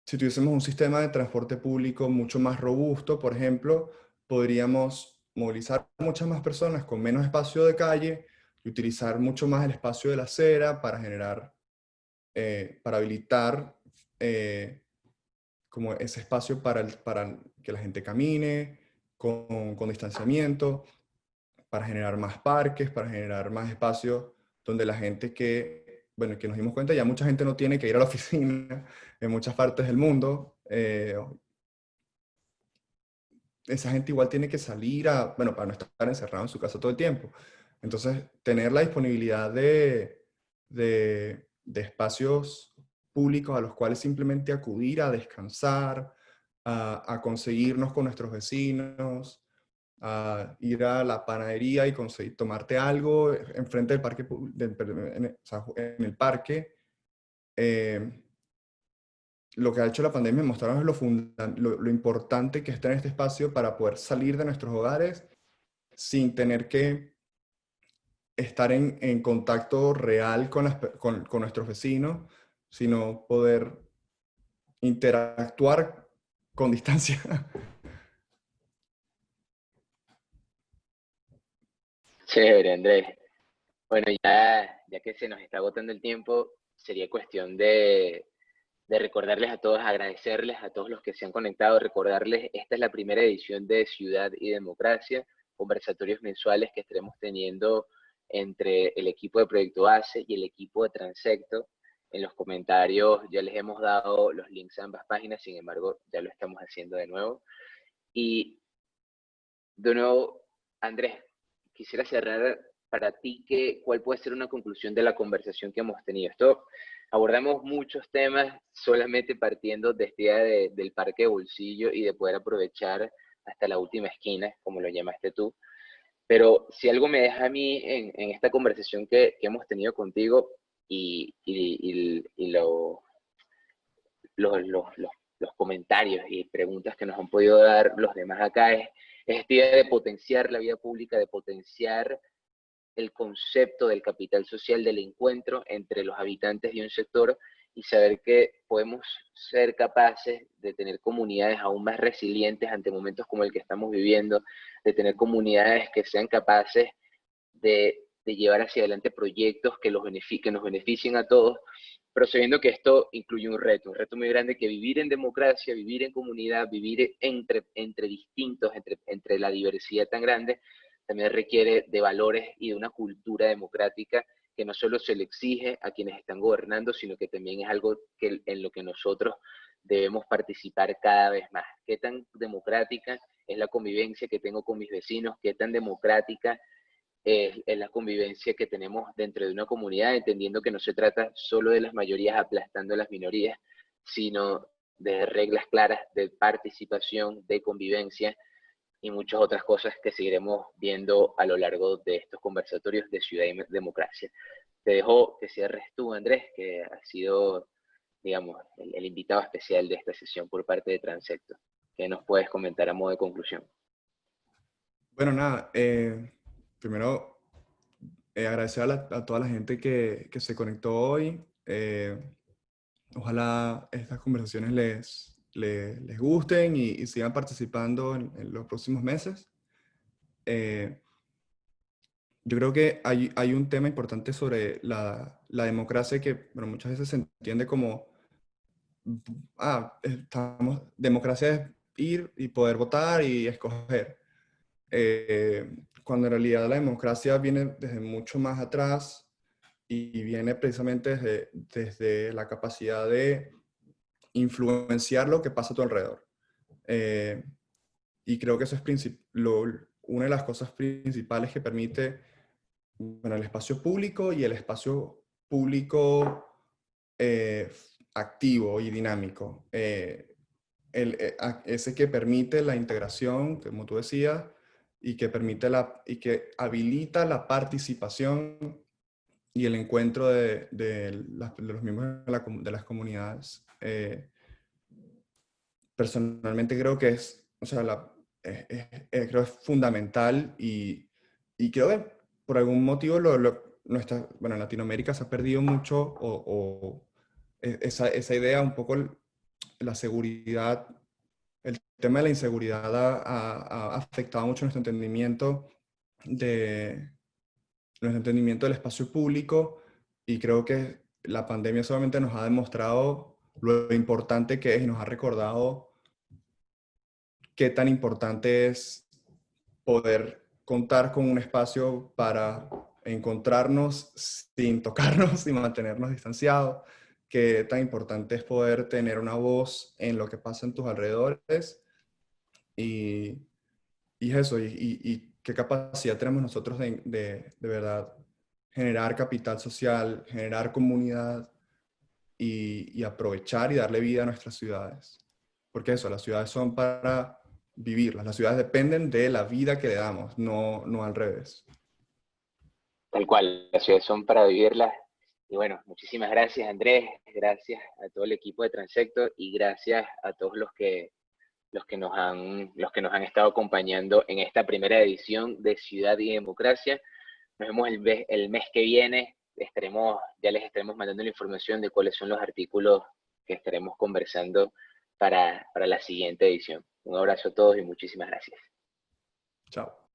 si tuviésemos un sistema de transporte público mucho más robusto, por ejemplo, podríamos movilizar muchas más personas con menos espacio de calle y utilizar mucho más el espacio de la acera para generar para habilitar como ese espacio para que la gente camine con distanciamiento, para generar más parques, para generar más espacios donde la gente bueno, que nos dimos cuenta, ya mucha gente no tiene que ir a la oficina en muchas partes del mundo. Esa gente igual tiene que salir bueno, para no estar encerrado en su casa todo el tiempo. Entonces, tener la disponibilidad de espacios públicos a los cuales simplemente acudir a descansar, a conseguirnos con nuestros vecinos, a ir a la panadería y conseguir tomarte algo enfrente del parque, o sea, en el parque. Lo que ha hecho la pandemia es mostrarnos lo importante que está en este espacio para poder salir de nuestros hogares sin tener que estar en contacto real con nuestros vecinos, sino poder interactuar con distancia. Chévere, Andrés. Bueno, ya que se nos está agotando el tiempo, sería cuestión de recordarles a todos, agradecerles a todos los que se han conectado, recordarles, esta es la primera edición de Ciudad y Democracia, conversatorios mensuales que estaremos teniendo entre el equipo de Proyecto ACE y el equipo de Transecto. En los comentarios ya les hemos dado los links a ambas páginas, sin embargo, ya lo estamos haciendo de nuevo. Y de nuevo, Andrés, quisiera cerrar para ti, ¿cuál puede ser una conclusión de la conversación que hemos tenido? Abordamos muchos temas solamente partiendo de esta idea del parque de bolsillo y de poder aprovechar hasta la última esquina, como lo llamaste tú. Pero si algo me deja a mí en esta conversación que hemos tenido contigo y los comentarios y preguntas que nos han podido dar los demás acá es esta idea de potenciar la vida pública, de potenciar el concepto del capital social, del encuentro entre los habitantes de un sector y saber que podemos ser capaces de tener comunidades aún más resilientes ante momentos como el que estamos viviendo, de tener comunidades que sean capaces de llevar hacia adelante proyectos que nos beneficien a todos, pero sabiendo que esto incluye un reto muy grande, que vivir en democracia, vivir en comunidad, vivir entre distintos, entre la diversidad tan grande, también requiere de valores y de una cultura democrática que no solo se le exige a quienes están gobernando, sino que también es algo en lo que nosotros debemos participar cada vez más. ¿Qué tan democrática es la convivencia que tengo con mis vecinos? ¿Qué tan democrática es la convivencia que tenemos dentro de una comunidad, entendiendo que no se trata solo de las mayorías aplastando a las minorías, sino de reglas claras de participación, de convivencia y muchas otras cosas que seguiremos viendo a lo largo de estos conversatorios de Ciudad y Democracia. Te dejo que cierres tú, Andrés, que ha sido, digamos, el invitado especial de esta sesión por parte de Transecto. ¿Qué nos puedes comentar a modo de conclusión? Bueno, nada, primero agradecer a toda la gente que se conectó hoy. Ojalá estas conversaciones les gusten y sigan participando en los próximos meses. Yo creo que hay un tema importante sobre la democracia que bueno, muchas veces se entiende como, democracia es ir y poder votar y escoger. Cuando en realidad la democracia viene desde mucho más atrás y viene precisamente desde la capacidad de influenciar lo que pasa a tu alrededor. Eh, y creo que eso es una de las cosas principales que permite bueno, el espacio público y el espacio público eh, activo y dinámico. Ese que permite la integración, como tú decías, y que habilita la participación y el encuentro de los miembros de las comunidades. Personalmente creo que o sea, creo es fundamental y creo que por algún motivo bueno, en Latinoamérica se ha perdido mucho esa idea, un poco la seguridad, el tema de la inseguridad ha afectado mucho nuestro entendimiento del espacio público y creo que la pandemia solamente nos ha demostrado lo importante que es y nos ha recordado qué tan importante es poder contar con un espacio para encontrarnos sin tocarnos y mantenernos distanciados, qué tan importante es poder tener una voz en lo que pasa en tus alrededores y, y eso, y qué capacidad tenemos nosotros de verdad generar capital social, generar comunidad y aprovechar y darle vida a nuestras ciudades. Porque eso, las ciudades son para vivirlas. Las ciudades dependen de la vida que le damos, no al revés. Tal cual, las ciudades son para vivirlas. Y bueno, muchísimas gracias Andrés, gracias a todo el equipo de Transecto y gracias a todos los que nos han estado acompañando en esta primera edición de Ciudad y Democracia. Nos vemos el mes que viene. Ya les estaremos mandando la información de cuáles son los artículos que estaremos conversando para la siguiente edición. Un abrazo a todos y muchísimas gracias. Chao.